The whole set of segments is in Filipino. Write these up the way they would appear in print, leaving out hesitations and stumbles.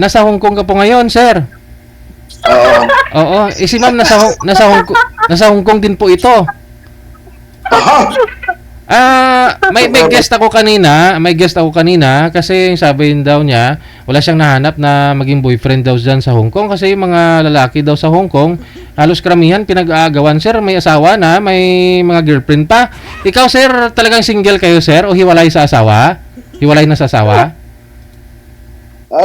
Nasa Hong Kong ka po ngayon, sir. Oo. Oo, si ma'am nasa Hong Kong din po ito. May guest ako kanina kasi sabi daw niya, wala siyang nahanap na maging boyfriend daw diyan sa Hong Kong kasi yung mga lalaki daw sa Hong Kong, halos karamihan pinag-aagawan, sir, may asawa na, may mga girlfriend pa. Ikaw, sir, talagang single kayo, sir, o hiwalay sa asawa? Hiwalay na sa asawa?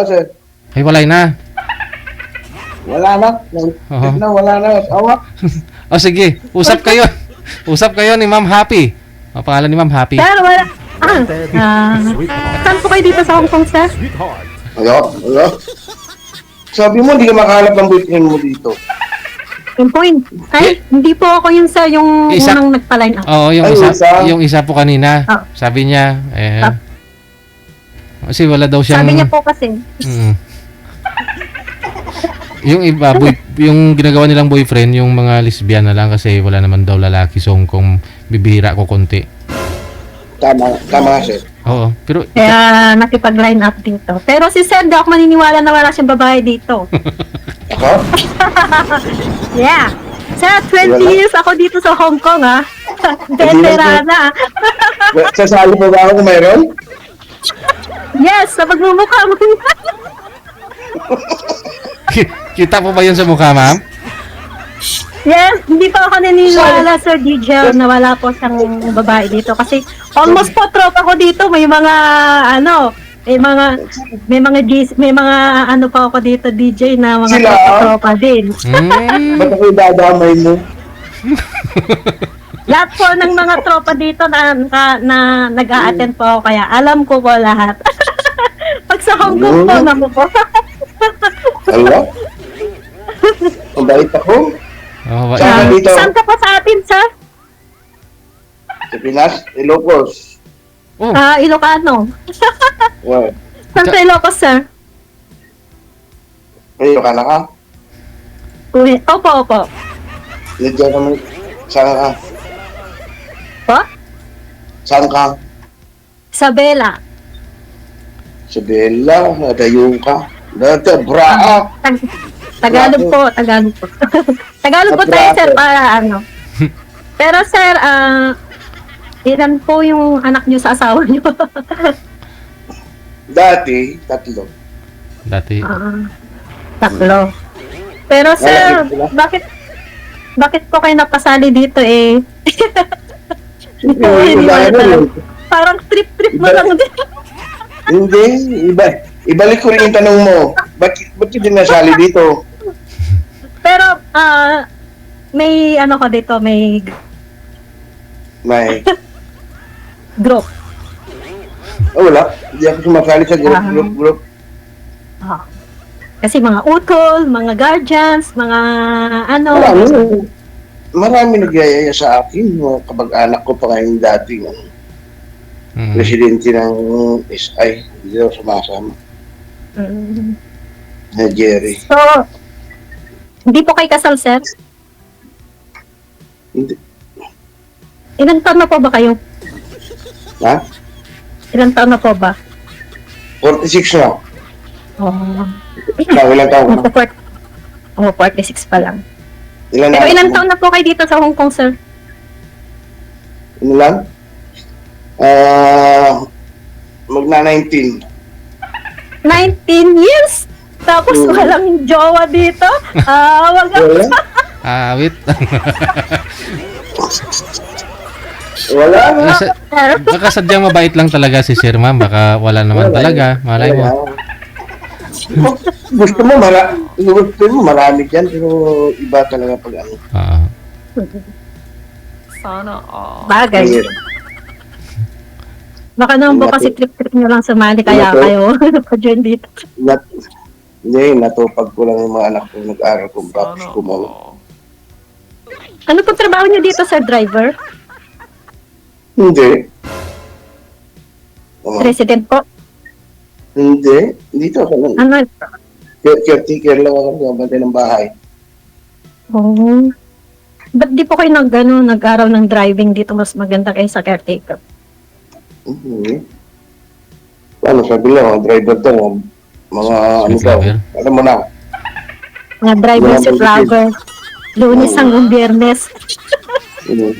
Sir. Hiwalay na. Wala na. Wala na. Awa. O sige, usap kayo ni Ma'am Happy. Ang pangalan ni Ma'am Happy. Sir, wala. Saan po kayo dito sa Hong Kong, sir? Hello? Sabi mo, hindi ka makahanap ng boyfriend mo dito. Yung point. Ay, hindi po ako yun, sir, yung unang nagpa-line up. Oo, yung isa po kanina. Sabi niya, kasi wala daw siyang... Sabi niya po kasi. Yung iba, yung ginagawa nilang boyfriend, yung mga lesbian na lang kasi wala naman daw lalaki sa Hong Kong, bibihira ko konti. Tama sir. Oo, pero... Kaya nakipag-line up dito. Pero si sir, di ako maniniwala na wala siyang babae dito. Ako? Yeah. Sir, 20 years ako dito sa Hong Kong, ha? Veterana. Sasali pa ba ako kung mayroon? Yes, sa pagmumukha mo. Kita po ba yun sa mukha, ma'am? Yes, hindi pa ako naniniwala, Sir DJ, na wala po siyang babae dito. Kasi almost po tropa ko dito. May mga, may mga ano pa ako dito, DJ, na mga tropa din. Ba't ako dadamay mo? Lahat po ng mga tropa dito na nag-a-attend po ako, kaya alam ko po lahat. Pag sa Hong Kong po, naku po. Ala? Ang bait ako? Oh, Saan ka pa sa atin, sir? Sa Pinas? Ilocos. Ilocano. Wow. Saan sa Ilocos, sir? Ilocano ka? Opo. Nandiyan kami. Saan ka? Po? Saan ka? Sa Bella. Sa Bella. Nadayo ka. Dati, Braa. Tagalog po. Tagalog po tayo, sir, para ano. Pero, sir, ilan po yung anak niyo sa asawa niyo? Dati, 3. Dati. Tatlo. Pero, sir, bakit po kayo napasali dito eh? Hindi ko naniniwala. Parang trip-trip mo lang din. Hindi, ibalik ko rin yung tanong mo. Ba't hindi nasali dito? Pero, may ano ko dito, may May. group. Wala. Hindi ako sumasali sa group. Kasi mga utol, mga guardians, mga ano. Marami nagyayaya sa akin. Mga kabag-anak ko pa ngayon dati. Presidente ng SI. Hindi daw sumasama. Na Jerry. So, hindi po kayo kasal, sir? Hindi. Ilang taon na po ba kayo? Ha? Ilang taon na po ba? 46 na. Ilang taon na? 46 pa lang. Pero ilang taon na po kayo dito sa Hong Kong, sir? Ano lang? Magna-19. 19 years? Tapos walang jowa dito? Wag ako. Wait. Wala na. Baka sadyang mabait lang talaga si Sir, ma'am. Baka wala naman talaga. Malay mo. Gusto mo marami dyan, pero iba talaga pag ano. Sana bagay. Baka naman po kasi trip-trip nyo lang sumali kaya kayo nagpa-join dito. Hindi, natupag ko lang yung mga anak ko nag-aral kung tapos kumalo. Ano pong trabaho nyo dito, sir? Driver? Hindi. Resident po? Hindi. Dito ako lang. Ano? Caretaker lang ako ng ng bahay. Ba't di po kayo nag-araw ng driving dito? Mas maganda kayo sa caretaker. Ano sabi lang, driver to, Mga ano Sweet daw. lover. Alam mo na. Mga driver Wala si bang vlogger. Lunes hanggang Biyernes. Mm.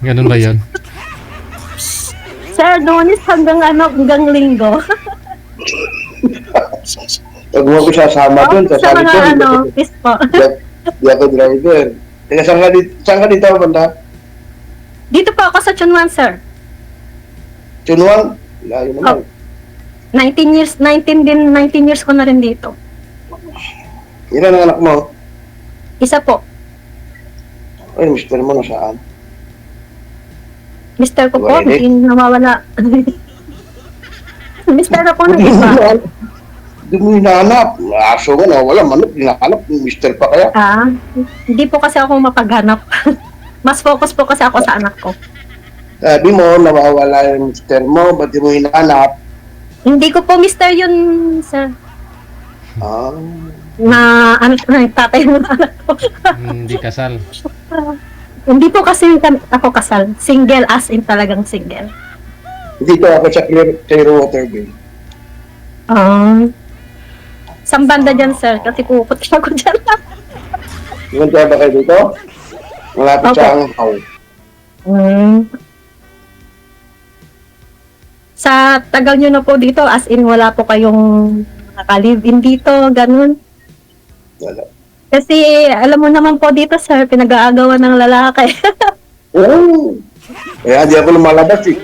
Ganun ba yun? Sir, Lunes hanggang Linggo. Pag mo ko sasama doon, Sa sasali mga doon. kiss po. Di ako driver. Teka, saan ka dito banda? Dito po ako sa Chunwan, sir. Chunwang? Layo naman. 19 years ko na rin dito. Ilan ang anak mo? Isa po. Ay, mister mo nasaan? Mister ko po, Wala, hindi nawawala. Mister ko po nang iba. Hindi mo hinahanap. Aso ka na, wala manok, hinahanap. Mister pa kaya? Hindi po kasi ako mapaghanap. Mas focus po kasi ako sa anak ko. Sabi mo, nawawala yung mister mo, ba't di mo hinahanap? Hindi ko po mister yun, sir. Ah, Na tatay ng anak ko. Hindi kasal. Hindi po kasi ako kasal. Single as in talagang single. dito ako sa Clearwater Bay. Saan banda dyan, sir? Kasi pupunta ako dyan. Pumunta ba kayo dito? Malapit Opo. sa Anghaw. Sa tagal nyo na po dito, as in wala po kayong nakaka-live-in dito, ganun. Wala. Kasi alam mo naman po dito, sir, pinag-aagawan ng lalaki. Oo. Kaya di ako lumalabas eh.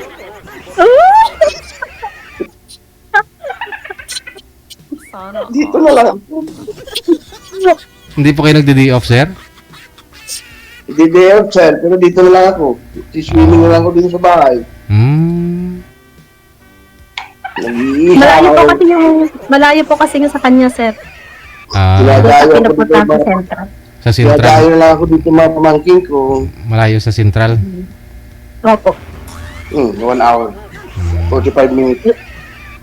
Dito na lang ako. Hindi po kayo nagde-day off, sir? Hindi day out, sir. Pero dito na lang ako. Swimming na lang ako dito sa bahay. Nag-iisa Malayo po kasi yung sa kanya, sir. Ginagayo Sa ako pinupunta dito. sa central. Sa Ginagayo Central. na lang ako dito mga pamangkin ko. Malayo sa Central. Opo. 1 hour. 45 minutes.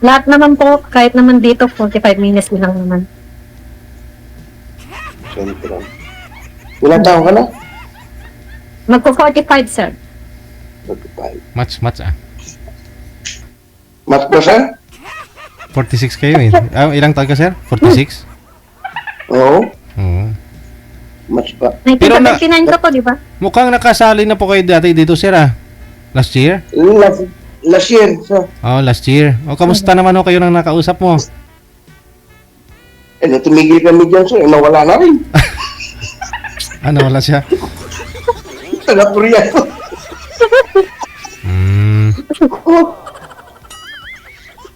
Lahat naman po, kahit naman dito, 45 minutes lang naman. Central. Ilang taon ka na? Magpo-45, sir. 45. Match ah. Mas ba, sir? 46 kayo eh. Ilang taon ka, sir? 46? Oo. Oo. Mas ba? Pero na- 1979 ka po, di ba? Mukhang nakasali na po kayo dati dito, sir ah. Last year? Last year, sir. Oh, last year. O, kamusta naman ho kayo nang nakausap mo? Tumigil kami dyan, sir. Nawala na rin. Ano, wala siya? Taga Korea.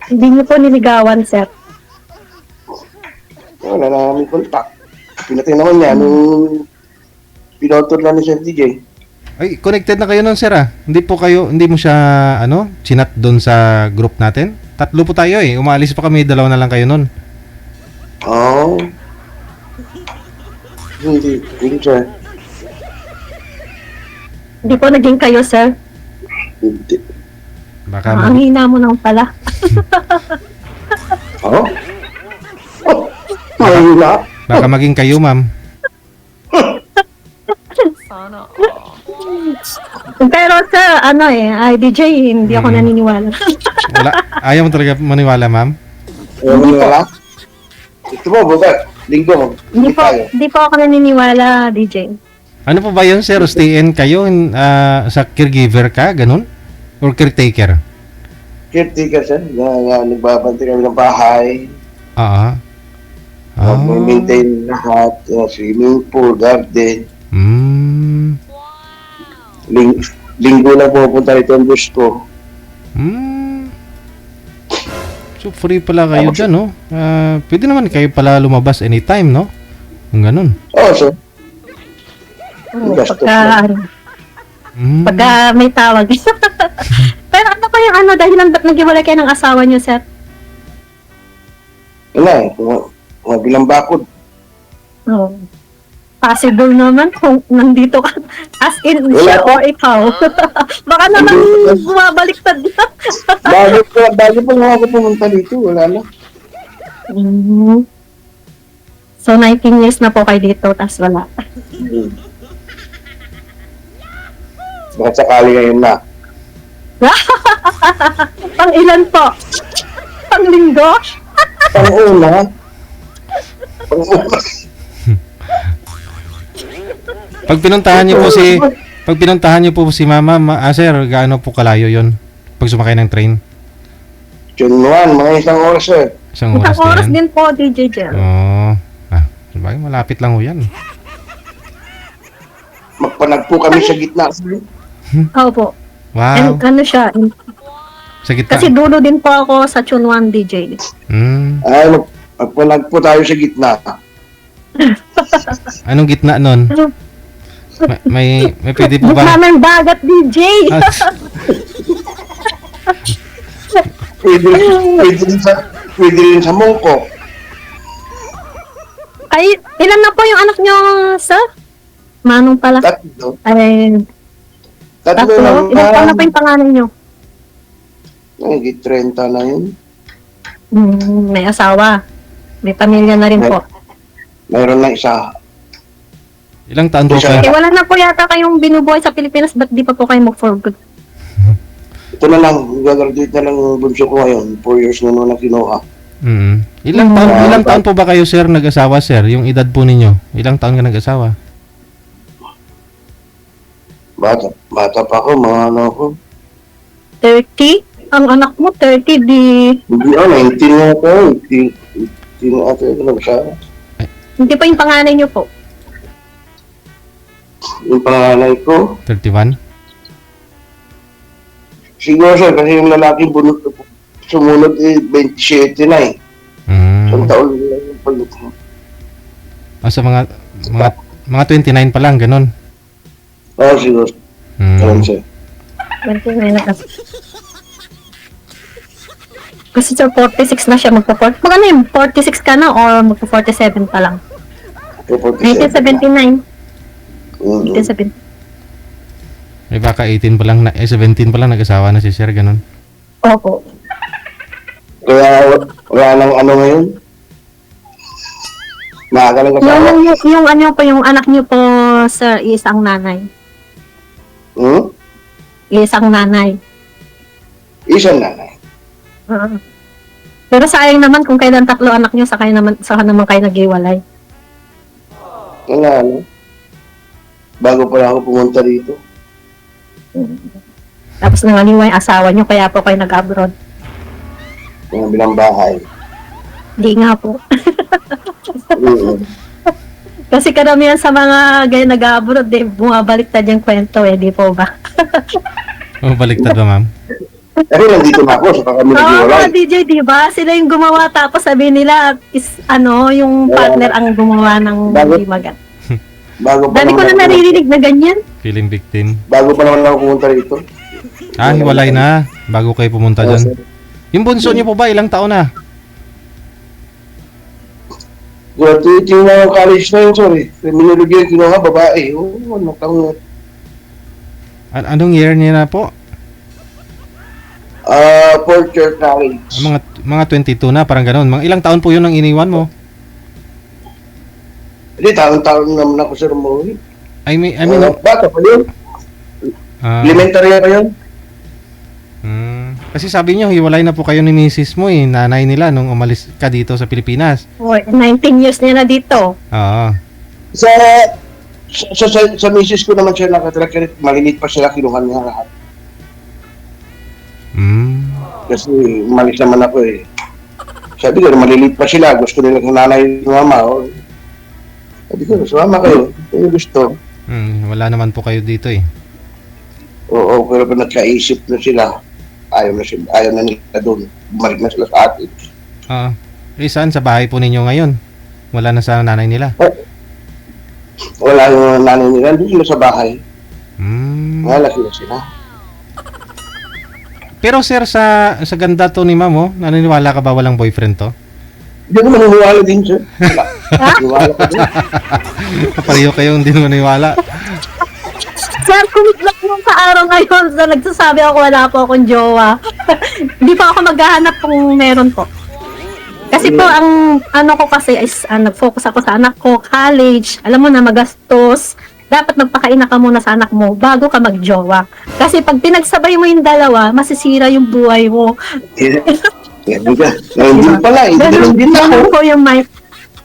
Hindi niyo po niligawan, sir. Wala na namin kontak. Pinatay naman niya nung pinotod lang ni Sir DJ. Ay, connected na kayo nun, sir ah. Hindi mo siya, chinat doon sa group natin? 3 po tayo eh. Umaalis pa kami, 2 na lang kayo nun. Oo. Hindi, sir. Hindi po naging kayo, sir. Hindi. Baka, Ang hina mo nang pala. Oo? Mahina. baka maging kayo, ma'am. Pero sir, DJ, hindi ako naniniwala. Wala. Ayaw mo talaga maniwala, ma'am? Ayaw mo wala? Ito mo, buka. Linggo, Hindi po, tayo. hindi po ako naniniwala, DJ. Ano po ba yun, sir? Stay-in kayo sa caregiver ka? Ganun? Or caretaker? Caretaker, sir. Nagbabantay kami ng bahay. Oo. Maintain lahat. Swimming pool, garden. Linggo na pupunta rito ang bus ko. So, free pala kayo dyan, no? Pwede naman kayo pala lumabas anytime, no? Kung ganun. Oo, sir. Gastos Pagka may tawag. Pero ano pa yung dahilan ba't naghiwalay kayo ng asawa niyo, sir? Wala eh. Mga bilang bakod. Oh. Possible naman kung nandito ka. As in, Wala siya po. or ikaw. Baka naman bumabaliktad na. Bago pa nga ako pumunta dito, wala na. So, 19 years na po kayo dito, tas wala. Baka sakali ngayon na. Pang ilan po? Pang linggo? Pang-una. Pang-una. Pag pinuntahan niyo po si Mama, sir, gaano po kalayo 'yon? Pag sumakay ng train? Chunwan, mga isang oras eh. Isang oras Isang oras din. din po, DJ Jel. Oh. Sabagay, malapit lang ho 'yan. Magpanagpo kami sa gitna. Opo. Wow. And ano siya, Sa gitna. kasi dulo din po ako sa Chunwan DJ. Ay, magpanagpo tayo sa gitna. Anong gitna nun? May pwede po Gitna ba? ng dagat, DJ! Ah, Pwede rin sa Mongkok. Ay, ilan na po yung anak nyo, sir? Manong pala. Tatlo. Ay, Tatlo lang. tatlo. Ilan po na po yung pangalan nyo? Higit 30 na yun. May asawa. May pamilya na rin po. Mayroon na isa. Ilang taon po Isa. Eh, kayo? wala na po yata kayong binubuhay sa Pilipinas. Ba't di pa po kayo mag-for good? Ito na lang. Gagraduate na lang yung bunso ko ngayon. 4 years na naman na kinuha. Ilang taon po ba kayo, sir, nag-asawa, sir? Yung edad po ninyo? Ilang taon ka nag-asawa? Bata pa ako, mga ano ako. 30? Ang anak mo, 30, di... Hindi 19 na ako. 18 na ako. Nag-asawa. Hindi pa yung panganay nyo po. Yung panganay ko. 31? Siguro sir, kasi yung lalaki sumunod 27 na eh. Isang taon lang yung palit. Sa mga 29 pa lang, ganun. Oo, siguro. Ganun sir. 29 na kasi. Kasi sir, 46 na siya magpa-40. Magkano yun? 46 ka na or magpa-47 pa lang? 1979. 1979. May baka 18 pa lang, 17 pa lang nag-asawa na si sir, ganun. Opo. Kaya wala nang ano ngayon. Maaga lang kasama. Yung ano po, yung anak niyo po, sir, isang nanay. Isang nanay. Isang nanay. Pero sayang naman kung kailan tatlo anak niyo, saka naman kayo nag-iwalay. Ano? Bago pa lang ako pumunta dito. Tapos nangaliwa yung asawa niyo, kaya po kayo nag-abroad. Yung bilang bahay. Hindi nga po. Kasi karamihan sa mga ganyan nag-abroad, bumabaliktad yung kwento di po ba? Baliktad ba, ma'am? Kasi nandito na ako, saka kami Oo, nag-iwalay. mga DJ, di ba? Sila yung gumawa, tapos sabi nila, yung partner ang gumawa ng Bago- hindi maganda. Bago pa Dami ko naman na ako- naririnig na ganyan. Feeling victim. Bago pa naman ako pumunta dito. Hiwalay na, bago kayo pumunta Oo, dyan. sir. Yung bunso niyo po ba, ilang taon na? Graduating na yung college na yun, sorry. Criminology yung kinuha, babae. Oo, ano taong Anong year niya na po? fourth year college. Mga 22 na, parang ganun. Mga ilang taon po yun ang iniwan mo? Hindi, taon-taon naman ako sa Rumori. I mean, Bata pa yun. Elementary pa yun. Kasi sabi niyo, hiwalay na po kayo ni misis mo nanay nila nung umalis ka dito sa Pilipinas. 19 years niya na dito. Oo. Sa misis ko naman siya nakatira, malilit pa sila, kinuha niya lahat. Kasi umalis naman ako eh. Sabi ko, malilit pa sila, gusto nila ng nanay ng mama. Sabi ko, sumama kayo, kung gusto. Wala naman po kayo dito Oo, pero pag nagkaisip na sila, ayaw na nila doon. Bumalik na sila sa atin. Saan sa bahay po ninyo ngayon? Wala na sa nanay nila? Wala yung nanay nila, doon sila sa bahay. Wala sila. Pero sir, sa ganda to ni ma'am, naniniwala ka ba walang boyfriend to? Hindi ko maniniwala din, sir. Maniniwala ka din. Pareho kayong hindi maniwala. Sir, kumit lang yung sa araw ngayon na nagsasabi ako wala po akong jowa. Hindi pa ako maghahanap kung meron po. Kasi po, ang ano ko kasi is nag-focus ako sa anak ko, college. Alam mo na, magastos. dapat magpakaina ka muna sa anak mo bago ka magjowa. Kasi pag pinagsabay mo yung dalawa, masisira yung buhay mo. Yan ka. Ngayon din pala, ganun din ako.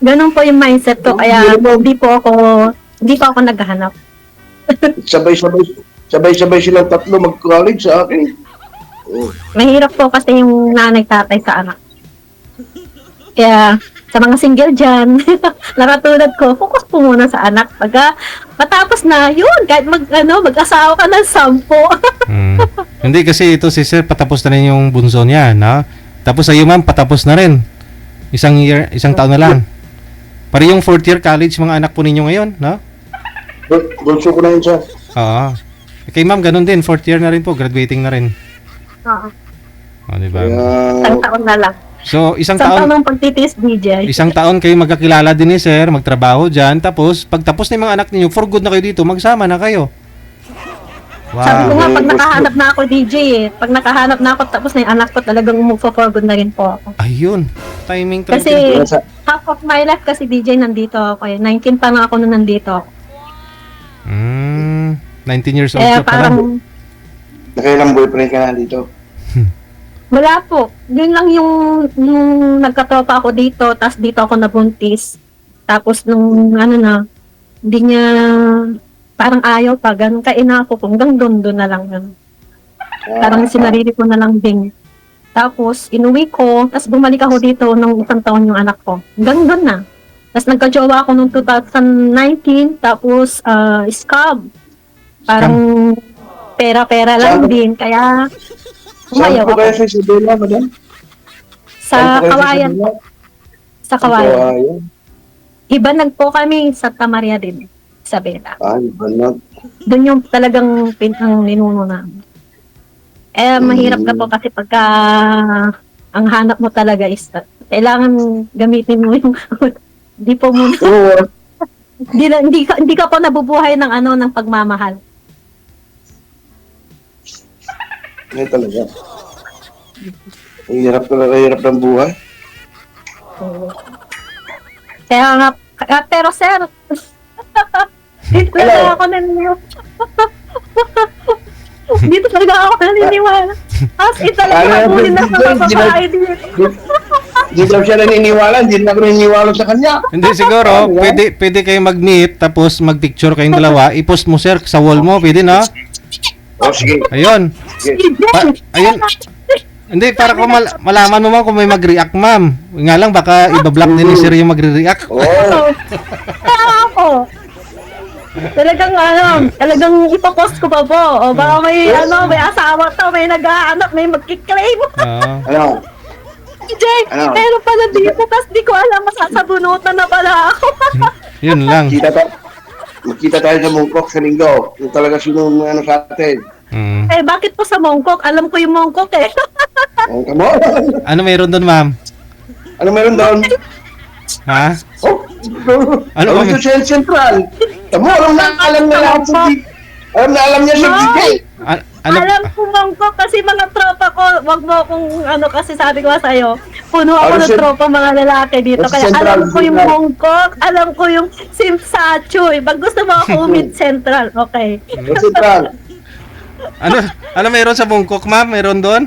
Ganun po yung mindset ko. Kaya hindi po ako naghahanap. Sabay-sabay silang tatlo mag-college sa akin. Mahirap po kasi yung nanay-tatay sa anak. Kaya sa mga single dyan, nakatulad ko, focus po muna sa anak. Pagka matapos na, yun, kahit mag-asawa ka ng 10. Hindi kasi ito si sir, patapos na rin yung bunso niya, no? Tapos sa'yo ma'am, patapos na rin. Isang taon na lang. Pari yung 4th year college mga anak po ninyo ngayon, no? Bunso ko na yun siya. Oo. Kay ma'am, ganun din, 4th year na rin po, graduating na rin. Oo. O, diba? Isang taon na lang. So, isang Isang taon taon, ng pagtitis, DJ. isang taon kayo magkakilala din ni sir, magtrabaho dyan, tapos pagtapos na yung mga anak ninyo, for good na kayo dito, magsama na kayo. Sabi ko Wow. nga, pag nakahanap na ako, DJ, Pag nakahanap na ako, tapos na yung anak ko, talagang move-for good na rin po ako. Ayun. Timing talaga. Kasi half of my life kasi, DJ, nandito ako. 19 pa lang ako nung nandito ako. 19 years old Kaya ka pa lang. parang, Nakailang boyfriend ka na dito. wala po. Yun lang yung nagkatropa ako dito, tapos dito ako nabuntis. Tapos nung hindi niya, parang ayaw pa, ganun kaina ako, kung hanggang doon na lang. Ganun. Parang sinarili ko na lang din. Tapos, inuwi ko, tapos bumalik ako dito nung isang taon yung anak ko. Hanggang doon na. Tapos nagka-jowa ako noong 2019, tapos scam. Parang pera-pera lang din, kaya Saan umayaw po kayo ako. sa Isabela, madam? Sa Saan po kayo Kawayan. Isabela? Sa Kawayan. Kawayan. Ibanag po kami sa Tamaria din, Isabela. Ay, banat. Doon yung talagang ang ninuno namin. Mahirap na po kasi pagka ang hanap mo talaga is kailangan gamitin mo yung hindi po muna Oo. hindi ka po nabubuhay ng ng pagmamahal. Ngayon talaga. Hirap ng buhay. Kaya nga, pero sir, dito talaga ako naniniwala. Dito talaga ako naniniwala. As in talaga habulin na sa babae dito. Hindi daw siya naniniwala, hindi na ako naniniwala sa kanya. Hindi siguro, pwede kayo mag-meet, tapos mag-picture kayong dalawa, i-post mo sir sa wall mo, pwede no? O sige. Ayun. Ayun. Hindi, para kung malaman mo ma'am kung may mag-react ma'am. Nga lang, baka ibablock din ni sir yung magre-react. Oo. Kaya ako. Talagang ipopost ko pa po. O baka may asawa to, may nag-aanap, may magkiklaim. Oo. Ano? Jay, Ano? meron pala dito, tapos di ko alam, masasabunutan na pala ako. Yun lang. Magkita tayo sa Mungkok sa linggo. Yung talaga sino sa atin. Bakit po sa Mongkok? Alam ko yung Mongkok eh. Oh, come on. Ano meron doon ma'am? Ano meron doon? Ha? Oh, Ano ano ba? ito sa Central? Tamo, alam na lahat sa alam niya sa No. DJ. Ano? Alam ko Mongkok kasi mga tropa ko, wag mo akong kasi sabi ko sa'yo, puno ako Ano ng si- tropa mga lalaki dito. Sa Kaya Central, alam ko yung Central. Mongkok, alam ko yung Simpsachoy. Pag gusto mo ako umid Central, okay. Sa Central. Ano meron sa Bangkok ma'am? Meron doon?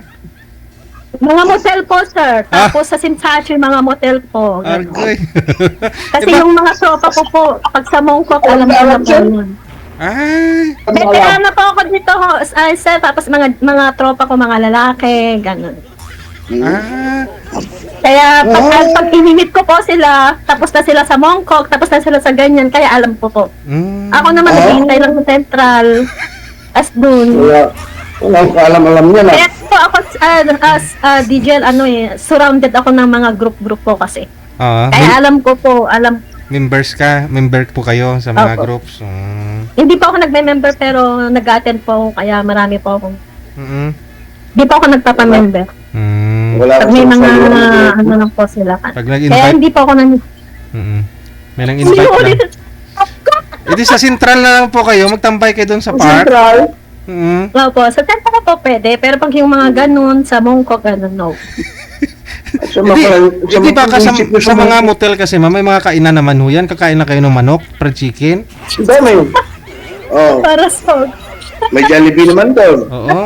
Mga motel po, sir. Tapos sa Simpsachoy, mga motel po. Ganun. Argoy. Kasi yung mga tropa ko po, pag sa Mongkok, alam ko na po yun. Ay. May pera na po ako dito, sir. Tapos mga tropa ko, mga lalaki, ganun. Ah. Kaya pag inimit ko po sila, tapos na sila sa Mongkok, tapos na sila sa ganyan, kaya alam ko po. Ako naman, naghihintay lang sa Central. As dun. Wala ko alam niya na. Kaya po ako, DJ, surrounded ako ng mga group po kasi. Kaya alam ko po, Member po kayo sa mga Opo. groups. Hindi pa ako nagme-member pero nag-attend po ako, kaya marami po ako. Hindi pa ako nagpapa-member. Wala Pag ko may sa mga, sa'yo. lang po sila. Pag Kaya nag-invite, hindi pa ako may nang-invite lang. Edi sa Central na lang po kayo, magtambay kayo doon sa park. Central. Wala po, sa Central po pwede, pero pag yung mga ganun, sa Mongkok, ganun, no. Hindi ba sa mga motel kasi may mga kainan naman ho yan, kakain na kayo ng manok, fried chicken. Dami. Oh, Para sa may Jollibee naman doon. Oo.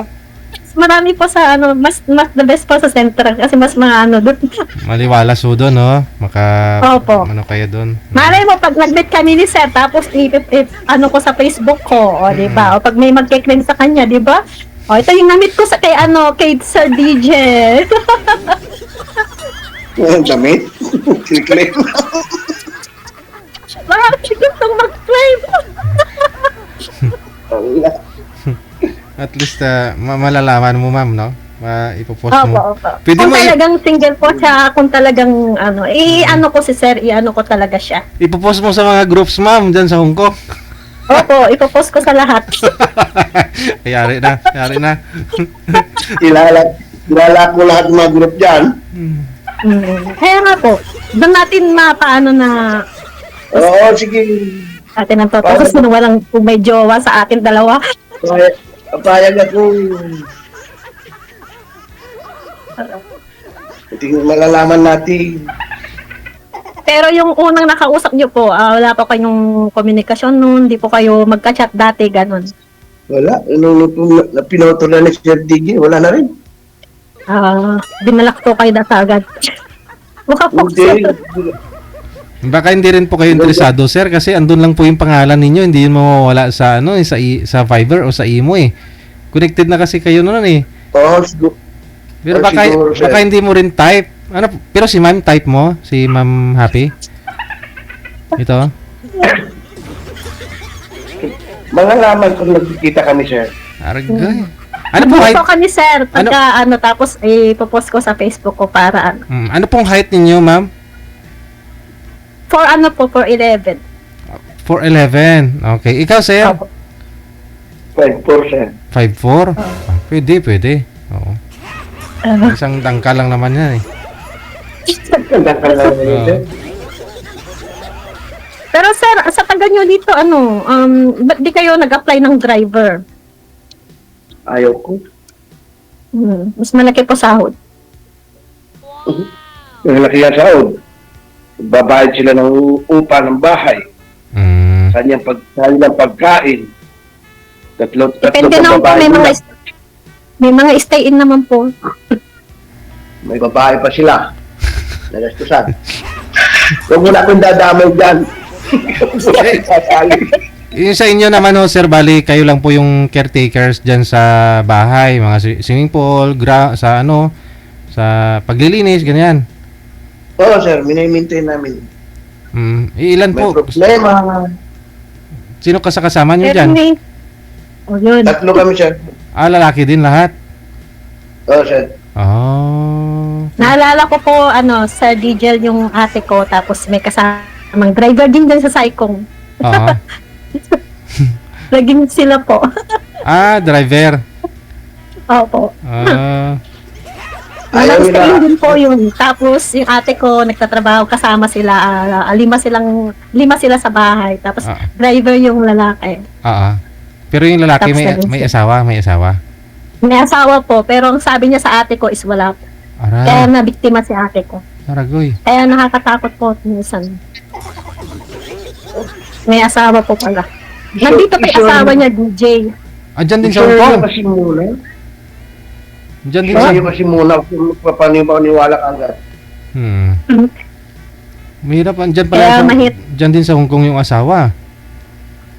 marami po sa ano, mas the best po sa Central kasi mas mga ano doon. Maliwalas ho doon, no? Opo. Ano kayo doon? Malay mo, pag nag-bet kami ni Sir, tapos ano ko sa Facebook ko, o, di ba? O pag may magkiklaim sa kanya, di ba? O, ito yung namit ko sa kay Sir DJ. Damit. Click. Marami gustong mag-claim. At least malalaman mo, ma'am, no? Ipopost mo. Opo. Pwede Kung mo talagang single po siya, kung talagang ano, ano ko si Sir, ano ko talaga siya. ipopost mo sa mga groups, ma'am, dyan sa Hong Kong. Opo, ipopost ko sa lahat. Yari na. Kilala ko lahat ng mga group dyan. Kaya nga po, doon natin mapaano na Oo, sige. atin ang totoo. Kasi walang kung may jowa sa atin dalawa. Papayag ako. Tingnan malalaman natin. Pero yung unang nakausap niyo po, wala pa kayong komunikasyon noon, di po kayo magka-chat dati, ganun. Wala. Nung pinotol na ni Sir Diggy, wala na rin. Binalak po kayo na agad. Mukha po Hindi. Baka hindi rin po kayo interesado, sir, kasi andun lang po yung pangalan ninyo, hindi yun mawawala sa sa Fiverr o sa Imo eh. Connected na kasi kayo noon eh. Oo, siguro. Pero Siguro, sir. baka hindi mo rin type. Ano, pero si Ma'am type mo, si Ma'am Happy. Ito. Malalaman kung nagkikita kami, Sir. Aragay. Ano po height? Gusto kami, sir. Pagka tapos ipopost ko sa Facebook ko para Ano pong height ninyo, ma'am? for 11. 4'11". Okay. Ikaw, sir? Opo. 5%. 5'4"? Pwede. Oo. Isang dangka lang naman yan eh. Ganda ka lang yun, Sir. Pero sir, sa taga nyo dito, ba't di kayo nag-apply ng driver? Ayaw ko. Mas malaki po sahod. Yung laki ang sahod. Babayad sila ng upa ng bahay. Kanyang pagkain. Tatlo Depende naman po, may mga stay-in naman po. May babae pa sila. Nagastusan. Huwag mo na akong dadamay dyan. Yung sa inyo naman ho, sir, bali kayo lang po yung caretakers dyan sa bahay, mga swimming pool, sa paglilinis, ganyan. Oo, sir. Minay-maintain namin. Ilan May po? problema. Sino kasama nyo dyan? O yun. Tatlo kami, sir. Lalaki din lahat. Oo, sir. Naalala ko po, sa Digel yung ate ko, tapos may kasamang driver din dyan sa Saikong. Oo. Laging sila po. Driver. Opo. Ayaw Walang nila. stay din po yun. Tapos yung ate ko, nagtatrabaho, kasama sila, lima sila sa bahay. Tapos driver yung lalaki. Pero yung lalaki Tapos may asawa. May asawa po, pero ang sabi niya sa ate ko is wala po. Kaya Aray. nabiktima si ate ko. Aragoy. Kaya nakakatakot po minsan. May asawa po pala. Nandito pa yung asawa niya, DJ. Diyan din sa Sir, Hong Kong. kasi muna. Diyan din sa... Sir, kasi muna kung papaniwala ka agad. Mahirap. Diyan Kaya pala. mahit- Diyan din sa Hong Kong yung asawa.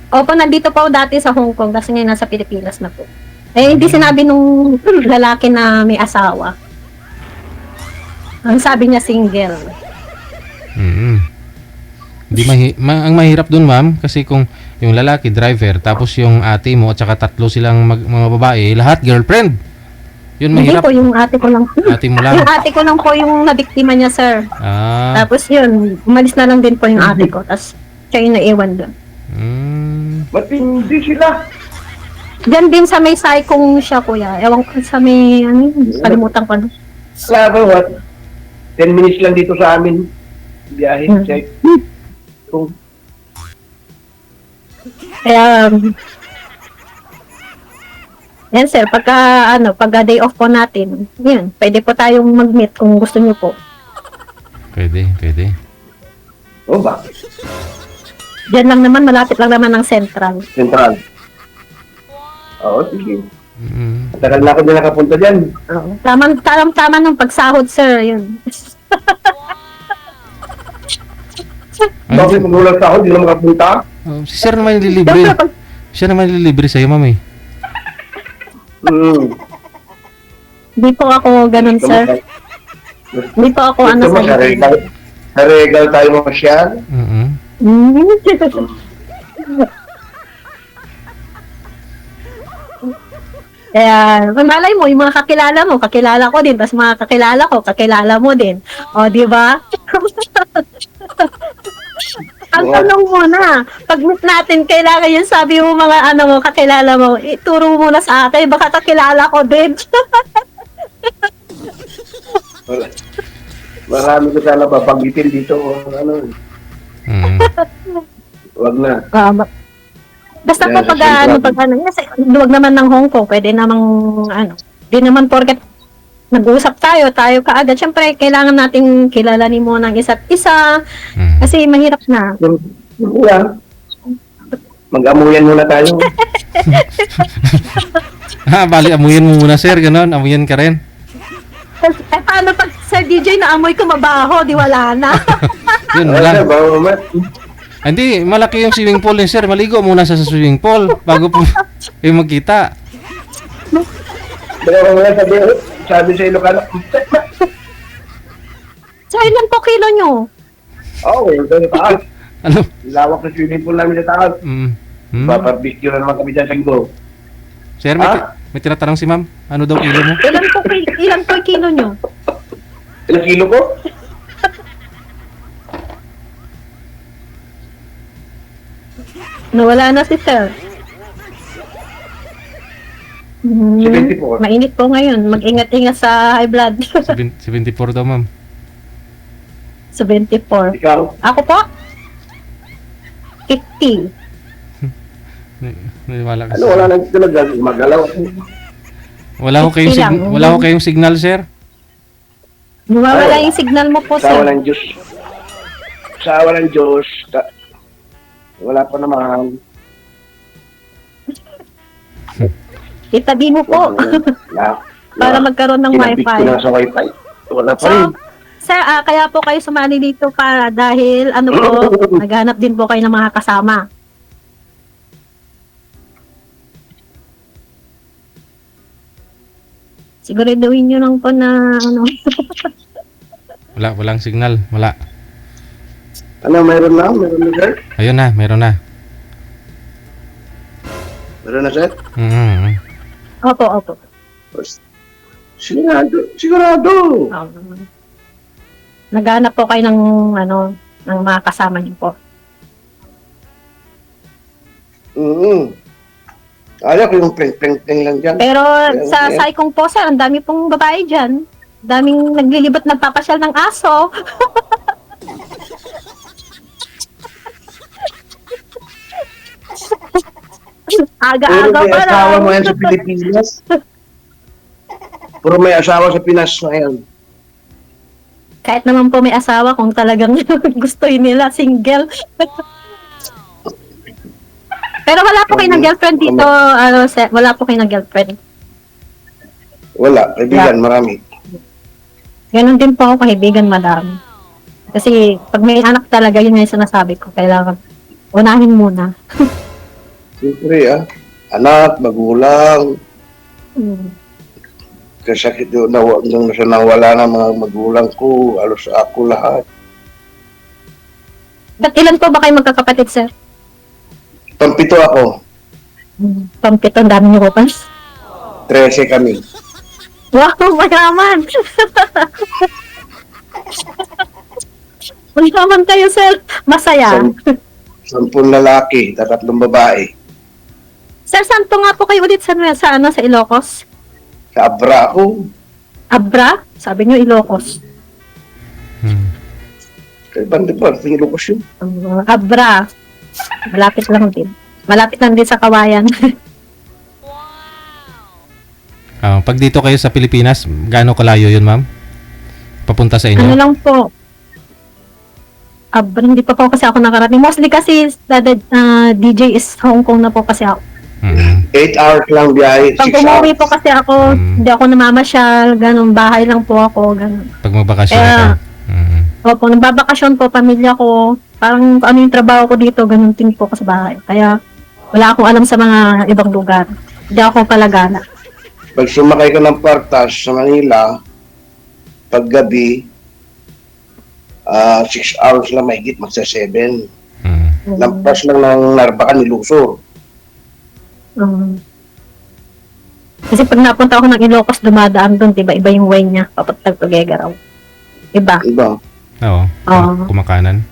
Opo, nandito po dati sa Hong Kong kasi ngayon nasa Pilipinas na po. Hindi sinabi nung lalaki na may asawa. Ang sabi niya single. Ang mahirap dun, ma'am, kasi kung yung lalaki driver, tapos yung ate mo at saka tatlo silang mga babae, lahat girlfriend. Yun Hindi mahirap. po, yung ate ko lang. Ate mo lang. Yung ate ko lang po yung nabiktima niya, sir. Tapos yun, umalis na lang din po yung ate ko. Tapos siya yung naiwan doon. Ba't hindi sila? Diyan din sa may Saikong siya, kuya. Ewan ko sa may, kalimutan ko na. Sabi what? 10 minutes lang dito sa amin. Biyahe. Check. Kaya, yan sir, pagka day off po natin, yun, pwede po tayong mag-meet kung gusto niyo po. Pwede. O ba? Diyan lang naman, malapit lang naman ng Central. Central. Oo, sige. Mm. Tagal na ako din nakapunta dyan. Oo. Tama nung pagsahod, sir. Yun. Bakit magulang sa ako, di na makapunta? Si sir naman yung lilibre. Siyempre, pag- Siya naman yung lilibre sa'yo, ma'am eh. Di po ako ganun, sir. Di po ako ano Gusto mo, sa sa regal tayo masyal. Mm. Kaya, malay mo, yung mga kakilala ko din, tapos mga kakilala mo din. O, di ba? Ang tanong mo na, pag meet natin, kailangan yung sabi mo mga ano mo, kakilala mo, ituro mo na sa akin, baka kakilala ko din. Marami ko sana babanggitin dito. Ano, Mm. wag na. Basta Yeah, po pag that's ano, right. pag ano, kasi luwag naman ng Hong Kong, pwede namang ano, di naman porket nag-uusap tayo kaagad. Siyempre, kailangan nating kilalanin mo ng isa't isa, Mm. kasi mahirap na. Yung lang. Mag-amuyan muna tayo. Bali, amuyin mo muna, sir. Ganon, amuyin ka rin. Eh, paano pag Sir DJ na amoy ko mabaho, di wala na. Yun Wala, lang. bago naman. Hindi, malaki yung swimming pool ni sir. Maligo muna sa swimming pool bago po kayo magkita. Bago naman sabi sa Ilocano, Sir, ilan po kilo nyo? okay, ito sa taas. Ano? Lawak na swimming pool namin sa taas. Mm. Mm. Barbecue na naman kami dyan sa Go. Sir, may tinatanong si ma'am. Ano daw kilo mo? Ilan po kilo nyo? Ilang kilo ko? Nawala na si Sir. 74. Mainit po ngayon. Mag-ingat-ingat sa high blood. 74 daw, ma'am. 74. Ikaw? Ako po? 50. Naniwala ka Ano, wala nang talaga. Magalaw ako. Wala ko kayong Lang. wala ko kayong signal, sir. Nawawala yung signal mo po, Sa Sir. walang Diyos. Sa walang Diyos. Wala pa naman. Itabi mo po. Para magkaroon ng Kinabit wifi. ko na sa wifi. Wala pa So, rin. Sir, kaya po kayo sumali dito para dahil ano po, naghanap din po kayo ng mga kasama. Siguraduhin nyo lang po na ano. Walang signal. Wala. Ano, meron na? Meron na, sir? Ayun na, meron na. Meron na, sir? Mm. Opo. Sigurado. Sigurado. Naghanap po kayo ng ano, ng mga kasama niyo po. Ayaw ko yung peng lang dyan. Pero Ayan, sa ayan. Saikong po, sir, ang dami pong babae dyan. Daming naglilibot nagpapasyal ng aso. Puro Aga-aga may pa asawa lang. mo yan sa Pilipinas. Puro may asawa sa Pinas ngayon. Kahit naman po may asawa, kung talagang gusto nila, single. Pero wala po kayo ng girlfriend dito, ano, sir, wala po kayo ng girlfriend. Wala, kaibigan, marami. Ganon din po ako, kaibigan, madami. Kasi pag may anak talaga, yun yung sinasabi ko, kailangan unahin muna. Siyempre, anak, magulang, Mm. kasakit yun, nung nasa nawala na mga magulang ko, alos ako lahat. Ba't ilan po ba kayo magkakapatid, sir? Pampito ako, Pampito, ang dami niyo po pa. 13 kami. Wow, mayaman! Mayaman kayo, sir. Masaya. 10 lalaki, 3 babae. Sir, saan po nga po kayo ulit sa sa Ilocos? Sa Abra ako. Abra? Sabi niyo Ilocos. Mm. Kaya banda ba, Ilocos yun. Abra. Malapit lang din. Malapit lang din sa Kawayan. Pag dito kayo sa Pilipinas, gaano kalayo yun, ma'am? Papunta sa Ano inyo? lang po. Abra, hindi pa po kasi ako nakarating. Mostly kasi DJ is Hong Kong na po kasi ako. Mm. 8 hours lang biyahe, Pag 6 umuwi hours. po kasi ako, hindi ako namamasyal, ganun, bahay lang po ako, ganun. Pag magbakasyon Kaya, ka. Mm. opo, nagbabakasyon po, pamilya ko, parang ano yung trabaho ko dito, ganun din po ako sa bahay. Kaya, wala akong alam sa mga ibang lugar. Hindi ako palagana. Pag sumakay ka ng Partas sa Manila, pag gabi, 6 hours lang mahigit, magsa 7. Mm. Lampas lang ng Narbacan ni Luxor. Kasi pag napunta ako ng Ilocos, dumadaan doon, diba? Iba yung way niya, papuntang Tuguegarao. Iba. Diba? Oo. Oo. Kumakanan.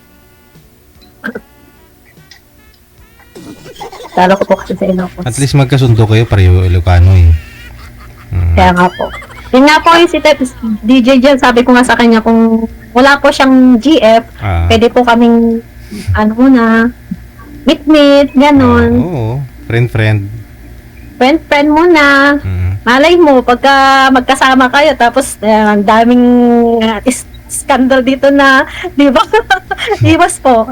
Talo ko po kasi sa Ilocos. At least magkasundo kayo, pareho Ilocano eh. Mm. Kaya nga po. Yun nga po yung si DJ Jen, sabi ko nga sa kanya, kung wala po siyang GF, Ah. pwede po kaming, ano muna, meet, ganon. Oo. Friend. Friend muna. Mm. Malay mo, pagka magkasama kayo, tapos ang daming scandal dito na, di ba? Iwas po.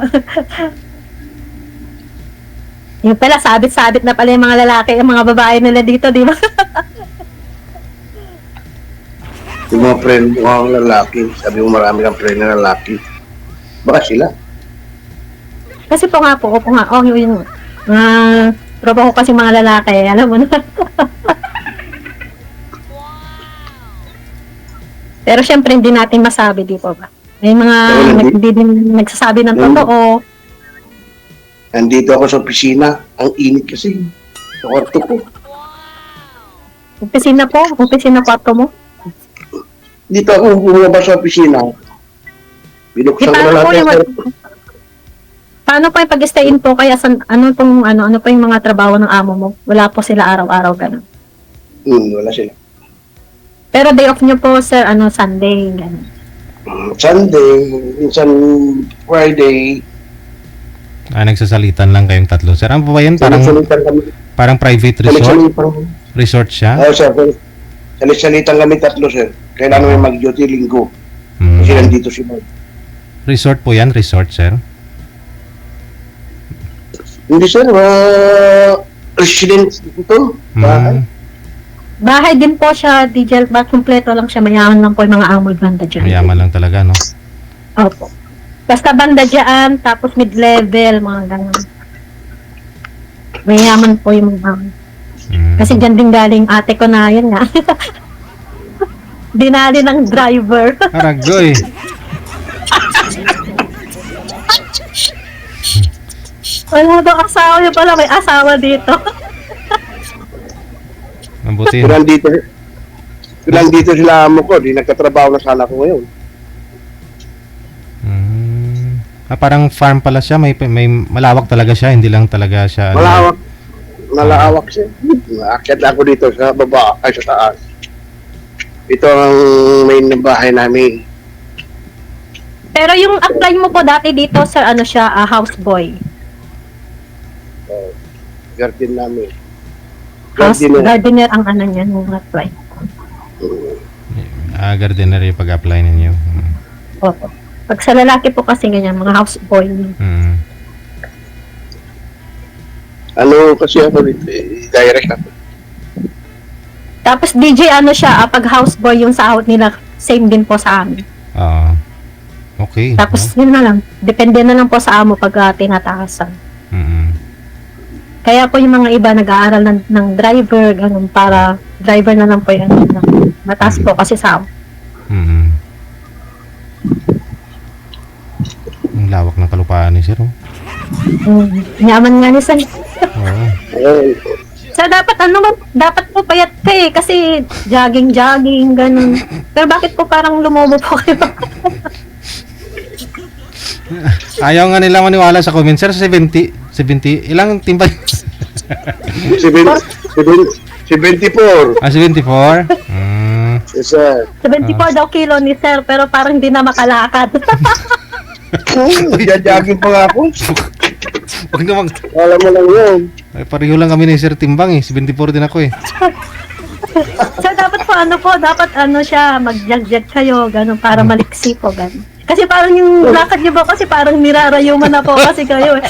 Yung pala, sabit-sabit na pala yung mga lalaki, yung mga babae nila dito, di ba? Yung mga friend mo ang lalaki, sabi mo marami kang friend na lalaki. Baka sila. Kasi po nga po, yun. Tropa ko kasi mga lalaki, alam mo na. Pero syempre, hindi natin masabi, di po ba? May mga hindi din nagsasabi ng totoo. Nandito ako sa opisina. Ang init kasi. Sa kwarto ko. Opisina kwarto mo. Dito ako bumabas sa opisina. Di Binuksan ko paano na po lahat. paano po yung pag-stayin po kaya ano pa yung mga trabaho ng amo mo? Wala po sila araw-araw ganun. Wala sila. Pero day off nyo po sir, Sunday, ganun. Sunday, minsan Friday. Nagsasalitan lang kayong tatlo. Sir, ano po ba yan? Salitan kami. Parang private resort? Salitan. Resort siya? Sir. Salitan kami tatlo, sir. Kailangan may mag-duty linggo. Kasi Mm. nandito sila. Resort po yan? Resort, sir? Hindi, sir. Resident ito. Bahay. Mm. Bahay din po siya, DJ, but kompleto lang siya, mayaman lang po yung mga amoy banda dyan. Mayaman lang talaga, no? Opo. Basta banda dyan, tapos mid-level, mga ganun. Mayaman po yung mga Mm. Kasi dyan din galing ate ko na, yun nga. Dinali ng driver. Aragoy. Wala daw asawa niya pala, may asawa dito. Mabuti. Kailan dito sila amo ko. Di nagkatrabaho na sana ko ngayon. Mm. Parang farm pala siya. May malawak talaga siya. Hindi lang talaga siya. Malawak siya. Aakyat ako dito sa baba, ay sa taas. Ito ang main na bahay namin. Pero yung apply mo po dati dito, sir, siya, houseboy. Garden namin. Gardener. Gardener ang niya, yung apply. Gardener yung pag-apply ninyo. Mm. Opo. Pag sa lalaki po kasi ganyan, mga houseboy. Mm. Ano kasi ako dito, direct ako. Tapos DJ, siya, pag houseboy yung sahod nila, same din po sa amin. Okay. Tapos yun na lang, depende na lang po sa amo pag tinataasan. Mm. Kaya po yung mga iba nag-aaral ng driver, ganun, para driver na lang po yung mataas po kasi sa amo. Mm. Ang lawak ng kalupaan ni Sir. Oh. Yaman nga ni San. Oo. Ayun. So, dapat po payat ka eh, kasi jogging, ganun. Pero bakit po parang lumobo po kayo? Ayaw nga nila maniwala sa comment. Sir, 70, ilang timba? 74. 74? Mm. Yes, sir. 74 daw kilo ni Sir, pero parang hindi na makalakad. Jajagin pa nga ako. Wag naman. Alam mo lang yun. Ay, pareho lang kami ni Sir Timbang eh. 74 din ako eh. So, dapat dapat siya, mag-jog kayo, ganun, para maliksi po, ganun. Kasi parang yung lakad niyo ba kasi parang nirarayuman na po kasi kayo eh.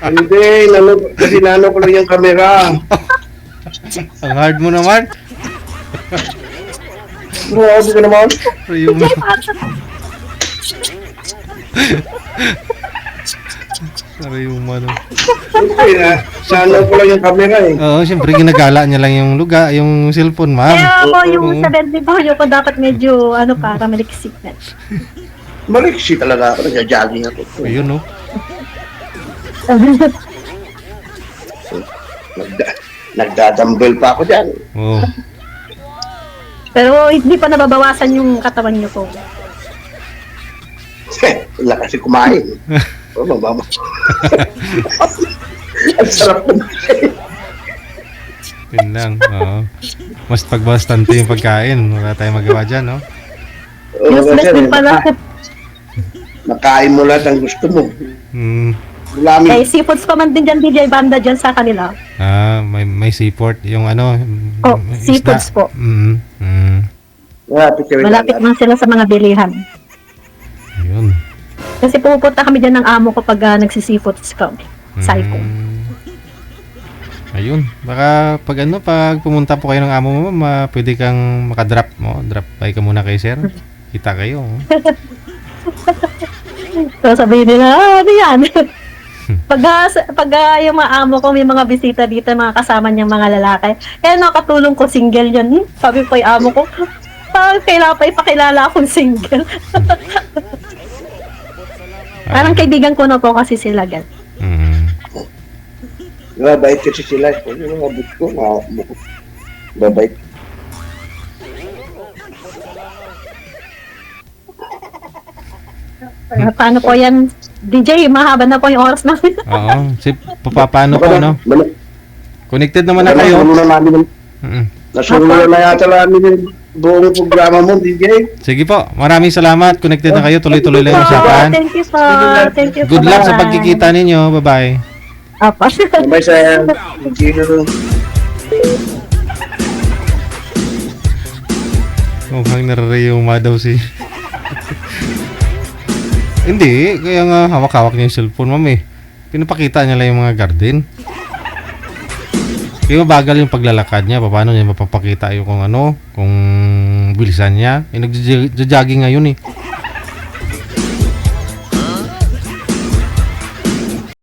Hindi, kasi nano ko lang yung camera. Ang hard mo naman. Grabe ka naman. Yung, yung ano. Siyempre, nano ko lang yung camera eh. Oo, siyempre ginagala niya lang yung lugar, yung cellphone, ma'am. Kaya po yung Oo. 70 ko dapat medyo para maliksik na. Maliksi talaga ako, nagja-jogging ako. Ayun, no? Nagdadumbbell pa ako dyan. Oo. Pero hindi pa nababawasan yung katawan niyo po. Wala kasi kumain. Oh, mababa. Ang sarap kumain. Yun lang, oo. Mas pagbastante yung pagkain. Wala tayong magawa dyan, no? Oo, Useless kasi din pala. nakain mo lahat ang gusto mo. Hmm. Ulami. Eh, seafoods pa man din dyan, DJ Banda dyan sa kanila. May seaport. Yung ano, Oh, isda. seafoods po. Malapit kami Malapit man sila sa mga bilihan. Ayun. Kasi pupunta kami dyan ng amo ko pag nagsisifoods kami. Psycho. Ayun. Baka pag pumunta po kayo ng amo mo, pwede kang makadrop mo. Drop by ka muna kay sir. Kita kayo. So sabihin nila, ano yan? pag yung mga amo ko, may mga bisita dito, mga kasama niyang mga lalaki. Kaya nakatulong ko, single yan. Sabi ko yung amo ko, kailangan pa ipakilala akong single. Parang kaibigan ko na po kasi sila gan. Mabait kasi sila. Yung mga bus ko, mabait. Paano po yan? DJ, mahaba na po yung oras namin. Oo. Paano po, no? Connected naman na kayo. Nasunod na yata namin yung buong programa mo, DJ. Sige po. Maraming salamat. Connected na kayo. Tuloy-tuloy lang yung usapan. Thank you po. Thank you po. Good luck sa Bye-bye. pagkikita ninyo. Bye-bye. Apa. Bye, sir. Sino? Mukhang nararayuma daw si... Hindi, kaya nga hawak-hawak niya yung cellphone, ma'am eh. Pinapakita niya lang yung mga garden. Kaya mabagal yung paglalakad niya. Paano niya mapapakita yung kung bilisan niya. Eh, nagja-jogging ngayon eh.